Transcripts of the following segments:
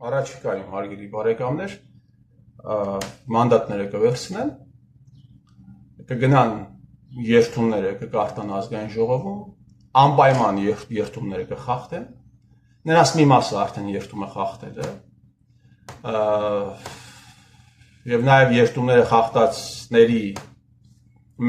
Առաջիկայում հարգելի բարեկամներ, մանդատները կվերցնեն, կգնան երթումները կկարտան ազգային ժողովում, անպայման երթումները կխախտեն, նրանց մի մասը արդեն երթումը խախտել է, և նաև երթումները խախտածների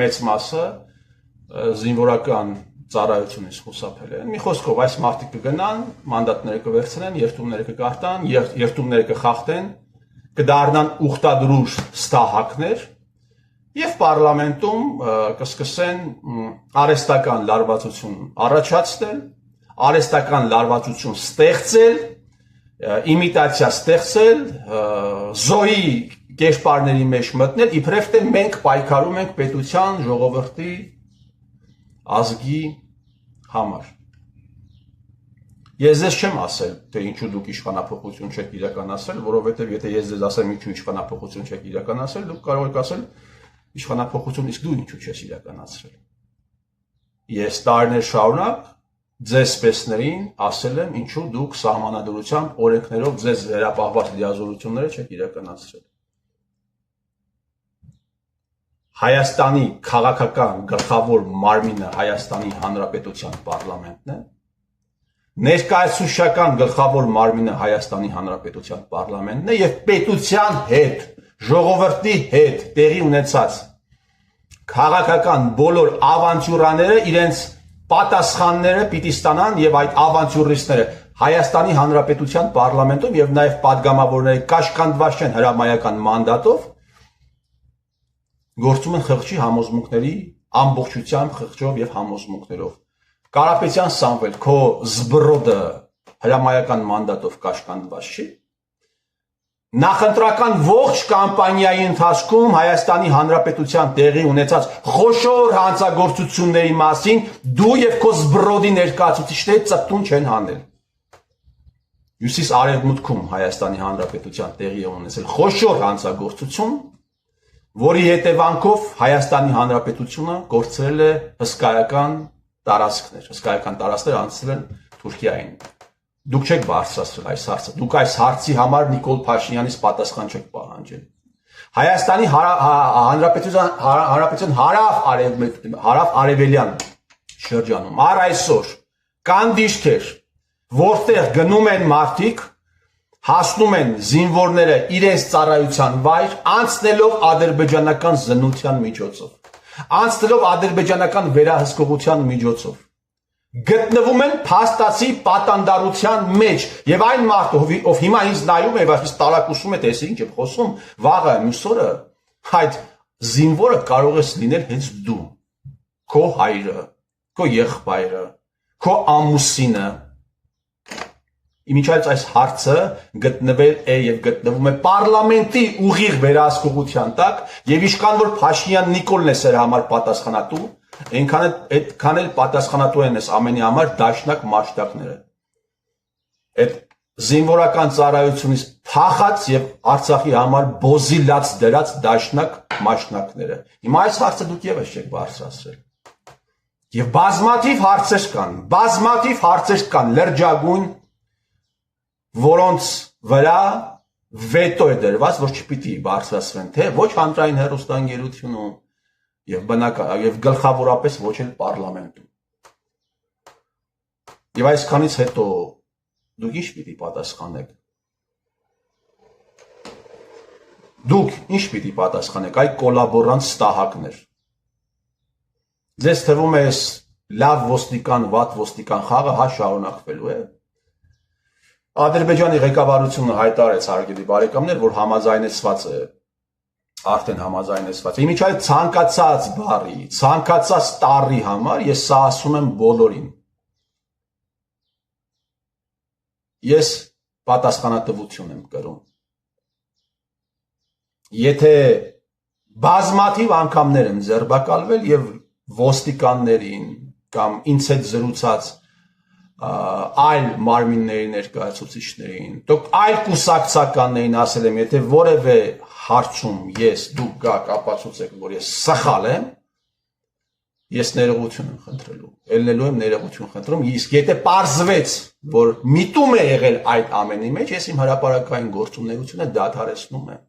մեծ մասը զինվորական ծառայությունից խուսափել են։ Մի խոսքով այս մարդիկ կգնան, մանդատները կվերցնեն, երթումները կկարտան, երթումները կխախտեն, կդառնան ուխտադրուժ ստահակներ և պարլամենտում կսկսեն արհեստական լարվածություն առաջացնել, արհեստական լարվածություն ստեղծել, իմիտացիա ստեղծել, զոհի կերպարների մեջ մտնել, իբրև թե մենք պայքարում ենք պետության, ժողովրդի, ազգի համար։ Ես ձեզ չեմ ասել, թե ինչու դուք իշխանափոխություն չեք իրականացրել, որովհետև եթե ես ձեզ ասեմ ինչու իշխանափոխություն չեք իրականացրել, դուք կարող եք ասել իշխանափոխություն, իսկ դու ինչու չես իրականացրել։ Ես տարիներ շարունակ ձեզ պեսներին ասել եմ ինչու դուք սահմանադրությամբ օրենքներով ձեզ վերապահված լիազորությունները չեք իրականացրել։ Հայաստանի քաղաքական գլխավոր մարմինը Հայաստանի Հանրապետության պարլամենտն է, ներկայացուցչական գլխավոր մարմինը Հայաստանի Հանրապետության պարլամենտն է և պետության հետ, ժողովրդի հետ տեղի ունեցած քաղաքական բոլոր ավանտյուրաները իրենց պատասխանները պիտի ստանան և այդ ավանտյուրիստները Հայաստանի Հանրապետության պարլամենտում և նաև պատգամավորները կաշկանդված չեն հրամայական մանդատով գործում են խղճի համոզմունքների ամբողջությամբ խղճով և համոզմունքներով։ Կարապետյան Սամվել, քո զբռոդը հրամայական մանդատով կաշկանդված չի։ Նախընտրական ողջ կամպանիայի ընթացքում Հայաստանի Հանրապետության տեղի ունեցած խոշոր հանցագործությունների մասին դու և քո զբռոդի ներկայացուցիչները ծպտուն չեն հանել։ Հյուսիս-արևմուտքում Հայաստանի Հանրապետության տեղի ունեցել խոշոր հանցագործություն, որի հետևանքով Հայաստանի Հանրապետությունը կորցրել է հսկայական տարածքներ անցել են Թուրքիային։ Դուք չեք բարձրացրել այս հարցը, դուք այս հարցի համար Նիկոլ Փաշինյանից պատասխան չեք պահանջել։ Հայաստանի Հանրապետության հարավ-արևելյան շրջանում առ այսօր կան դիրքեր, որտեղ գնում են մարդիկ, հասնում են զինվորները իրենց ծառայության վայր, անցնելով ադրբեջանական զննության միջոցով, անցնելով ադրբեջանական վերահսկողության միջոցով, գտնվում են փաստացի պատանդարության մեջ և այն մարդը, ով հիմա ինձ նայում է, բայց տարակուսում է, թե ես ինչ եմ խոսում, վաղը մյուս օրը այդ զինվորը կարող ես լինել հենց դու, քո հայրը, քո եղբայրը, քո ամուսինը։ Մինչև այս հարցը գտնվել է և գտնվում է պարլամենտի ուղիղ վերահսկողության տակ և ինչքան որ Փաշինյան Նիկոլն է սրա համար պատասխանատու, այդքան էլ պատասխանատու են այս ամենի համար դաշնակ մաշտակները։ Այդ զինվորական ծառայությունից փախած և Արցախի համար բոզիլաց դրած դաշնակ մաշտակները։ Հիմա այս հարցը դուք ևս չեք բարձրացրել։ Եվ բազմաթիվ հարցեր կան լրջագույն, որոնց վրա վետո է դրված, որ չպիտի բարձրացվեն, թե ոչ հանրային հեռուստաընկերությունում և գլխավորապես ոչ էլ պարլամենտում։ Եվ այսքանից հետո դուք ինչ պիտի պատասխանեք։ Դուք ինչ պիտի պատասխանեք այ կոլաբորանտ ստահակներ։ Ձեզ թվում է լավ ոստիկան, վատ ոստիկան խաղը հա շարունակվելու է։ Ադրբեջանի ղեկավարությունը հայտարարեց հարգելի բարեկամներ, որ համաձայնեցված է, արդեն համաձայնեցված է։ Իմիջիայլ ցանկացած բառի, ցանկացած տառի համար ես սա ասում եմ բոլորին։ Ես պատասխանատվություն եմ կրում։ Եթե բազմաթիվ անգամներ եմ ձերբակալվել և ոստիկաններին կամ ինձ հետ զրուցած այլ մարմինների ներկայացուցիչներին, այլ կուսակցականներին ասել եմ, եթե որևէ հարցում դուք գաք ապացուցեք, որ ես սխալ եմ, ես ներողություն եմ խնդրելու, ելնելու եմ ներողություն խնդրում, իսկ եթե պարզվեց, որ միտում է եղել այդ ամենի մեջ, ես իմ հրապարակային գործունեությունը դադարեցնում եմ։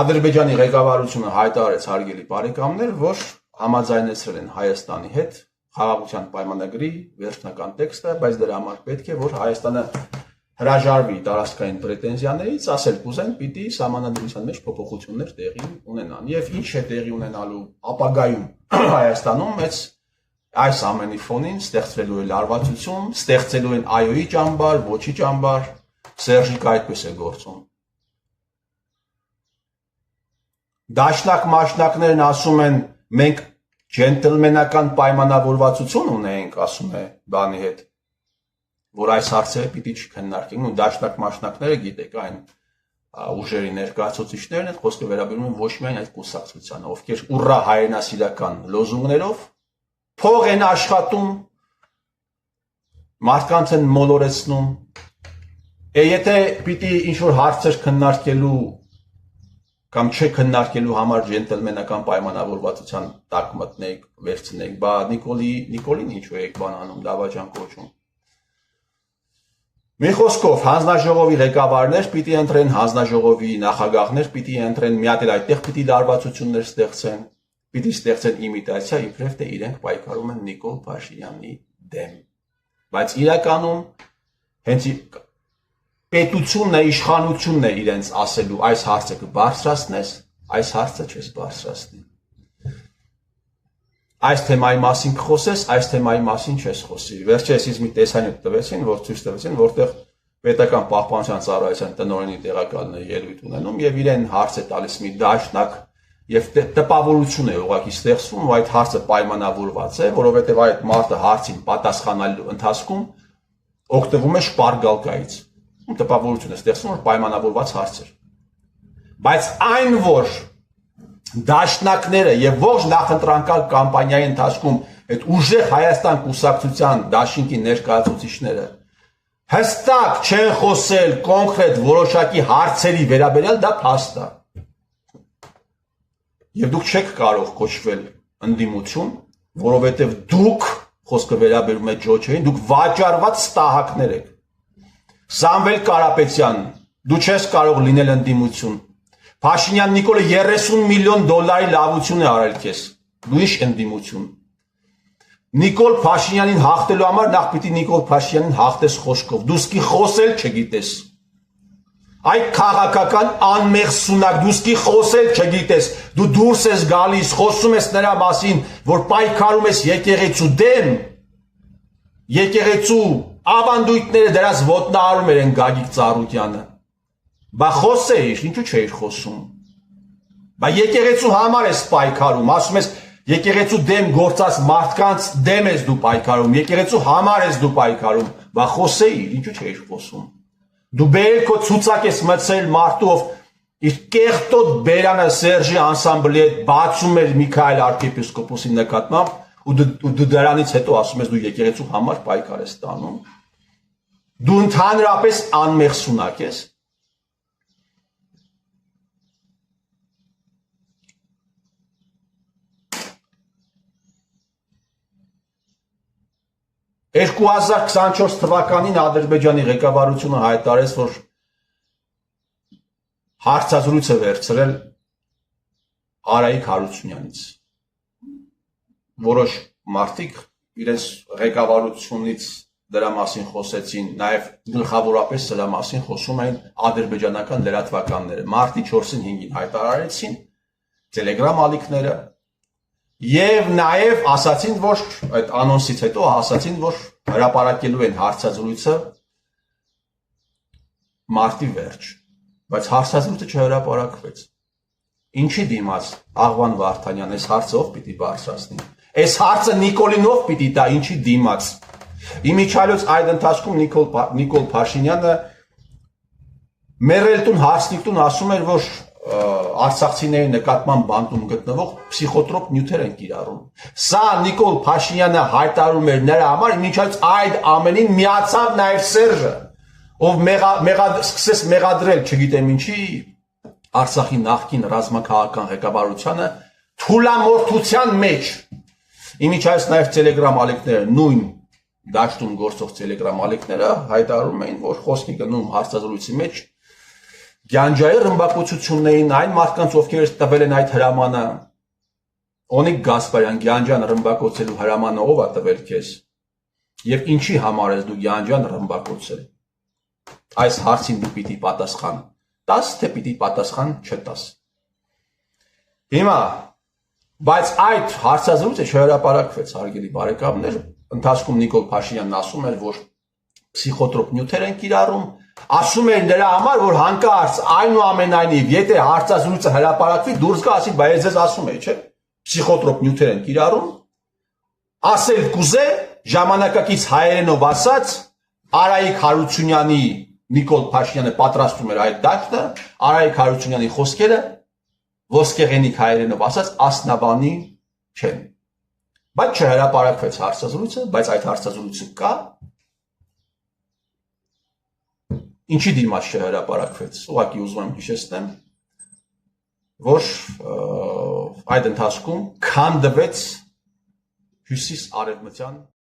Ադրբեջանի ղեկավարությունը հայտարարեց, հարգելի բարեկամներ, որ համաձայնեցրել են Հայաստանի հետ խաղաղության պայմանագրի վերջնական տեքստը, բայց դրա համար պետք է, որ Հայաստանը հրաժարվի տարածքային պրետենզիաներից, ասել կուզեն, պիտի սահմանադրության մեջ փոփոխություններ տեղի ունենան։ Եվ ինչ է տեղի ունենալու ապագայում Հայաստանում, այս ամենի ֆոնին ստեղծվելու է լարվածություն, ստեղծելու են այոյի ճամբար, ոչի ճամբար, Սերժիկը այդպես է գործում։ Դաշնակ մաշնակներն ասում են, մենք ջենտլմենական պայմանավորվածություն ունենք, ասում է բանի հետ, որ այս հարցերը պիտի չքննարկենք, ու դաշնակ մաշնակները գիտեք, այն ուժերի ներկայացուցիչներն են, խոսքը վերաբերում են ոչ միայն այդ կուսակցությանը, ովքեր ուռա հայրենասիրական լոզունգներով փող են աշխատում, մարդկանց են մոլորեցնում, եթե պիտի ինչ-որ հարցեր քննարկելու կամ չքննարկելու համար ջենտլմենական պայմանավորվածության տակ մտնեք, վերցնեք, բա Նիկոլին ինչու եք բան անում, դավաճան կոչում։ Մի խոսքով, հանձնաժողովի ղեկավարներ պիտի ընտրեն, հանձնաժողովի նախագահներ պիտի ընտրեն, մի հատ էլ այդտեղ պիտի լարվածություններ ստեղծեն, պիտի ստեղծեն իմիտացիա, իբրև թե իրենք պայքարում են Նիկոլ Փաշինյանի դեմ։ Բայց իրականում հենց պետությունն է, իշխանությունն է իրենց ասելու, այս հարցը կբարձրացնես, այս հարցը չես բարձրացնի։ Այս թեմայի մասին կխոսես, այս թեմայի մասին չես խոսի։ Վերջերս ինձ մի տեսանյութ տվեցին, որ ցույց տվեցին, որտեղ պետական պահպանության ծառայության տնօրենի տեղակալն է ելույթ ունենում եւ իրեն հարց է տալիս մի դաշնակ եւ տպավորություն է ուղղակի ստեղծվում, ու այդ հարցը պայմանավորված է, որովհետեւ այդ մարդը հարցին պատասխանելու ընթացքում օգտվում է շպարգալկայից։ Ու տպավորություն է ստեղծվում, որ պայմանավորված հարց է։ Բայց այն, որ դաշնակները եւ ողջ նախընտրանկալ կամպանիայի ընթացքում այդ ուժեղ Հայաստան կուսակցության դաշինքի ներկայացուցիչները հստակ չեն խոսել կոնկրետ որոշակի հարցերի վերաբերյալ, դա փաստ է։ Եվ դուք չեք կարող կոչվել ընդդիմություն, որովհետեւ դուք, խոսքը վերաբերում է Ջոջեին, դուք վաճառված ստահակներ եք։ Սամվել Կարապետյան, դու չես կարող լինել ընդդիմություն։ Փաշինյան Նիկոլը 30 միլիոն դոլարի լավություն է արել քեզ։ Դու ինչ ընդդիմություն։ Նիկոլ Փաշինյանին հաղթելու համար նախ պիտի Նիկոլ Փաշինյանին հաղթես խոսքով։ Դու սկի խոսել չգիտես։ Այդ քաղաքական անմեղ սունակ, դու սկի խոսել չգիտես։ Դու դուրս ես գալիս, խոսում ես նրա մասին, որ պայքարում ես եկեղեցու դեմ։ Եկեղեցու ավանդույթները դրած ոտնահարում են Գագիկ Ծառուկյանը։ Բա խոսեիր, ինչու չէիր խոսում։ Բա եկեղեցու համար ես պայքարում, ասում ես եկեղեցու դեմ գործած մարդկանց դեմ ես դու պայքարում, եկեղեցու համար ես դու պայքարում, բա խոսեիր, ինչու չէիր խոսում։ Դու բերքո ցուցակ ես մցել մարդու, ով իր կեղտոտ բերանը Սերժի անսամբլի հետ բացում էր Միքայել arczepiskopos-ի նկատմամբ, ու դու դրանից հետո ասում ես դու եկեղեցու համար պայքար ես տանում։ Դու ընդհանրապես անմեղ սունակ ես։ 2024 թվականին Ադրբեջանի ղեկավարությունը հայտարարեց, որ հարցազրույց է վերցրել Արայիկ Հարությունյանից։ Որոշ մարդիկ իրենց ղեկավարությունից դրա մասին խոսեցին, նաև գլխավորապես դրա մասին խոսում էին ադրբեջանական լրատվականները։ Մարտի 4-ին 5-ին հայտարարեցին Telegram ալիքները եւ նաև ասացին, որ այդ անոնսից հետո ասացին, որ հրապարակելու են հարցազրույցը մարտի վերջ, բայց հարցազրույցը չհրապարակվեց։ Ինչի դիմաց Աղվան Վարդանյան, այս հարցը ով պիտի բարձրացնի։ Այս հարցը Նիկոլինով պիտի տա, ինչի դիմաց։ Իմիջիայլոց այդ ընթացքում Նիկոլ Փաշինյանը մերելտուն հարցնիկտուն ասում էր, որ արցախցիների նկատմամբ բանտում գտնվող պսիխոտրոպ նյութեր են կիրառում։ Սա Նիկոլ Փաշինյանը հայտարարում էր նրա համար, մինչև այդ ամենին միացավ նաև Սերժը, ով սկսեց մեղադրել, չգիտեմ ինչի, Արցախի նախկին ռազմաքաղաքական ղեկավարությանը, թուլամորթության մեջ։ Իմիջայից նաև Telegram ալիքները, նույն դաշտում գործող Telegram ալիքները հայտարարում էին, որ խոսքի գնում հարցազրույցի մեջ Գյանջայի ռմբակոծություններին այն մարդկանց, ովքեր տվել են այդ հրամանը, Օնիկ Գասպարյան, Գյանջան ռմբակոծելու հրամանը ով է տվել քեզ, եւ ինչի համար ես դու Գյանջան ռմբակոծել։ Այս հարցին դու պիտի պատասխան տաս, թե պիտի պատասխան չտաս։ Հիմա, բայց այդ հարցազրույցը չհրապարակվեց, հարգելի բարեկամներ, ընթացքում Նիկոլ Փաշինյանն ասում էր, որ փսիխոտրոպ նյութեր են կիրառում, ասում էր նրա համար, որ հանկարծ այնուամենայնիվ, եթե հարցազրույցը հրապարակվի, դուրս գա ասի, բայց ես ձեզ ասում եմ, չէ՞, փսիխոտրոպ նյութեր են կիրառում, ասել կուզե, ժամանակակից հայերենով ասած, Արայիկ Հարությունյանի Նիկոլ Փաշինյանը պատրաստում էր այդ դաշտը, Արայիկ Հարությունյանի խոսքերը ոսկեղենիկ հայերենով ասած ասնաբանի չեն։ Բայց չհրապարակվեց հարցազրույցը, բայց այդ հարցազրույցը կա։ Ինչի դիմաց չհրապարակվեց։ Ուղղակի ուզում եմ հիշեցնեմ, որ այդ ընթացքում քանդվեց հյուսիս արևմտյան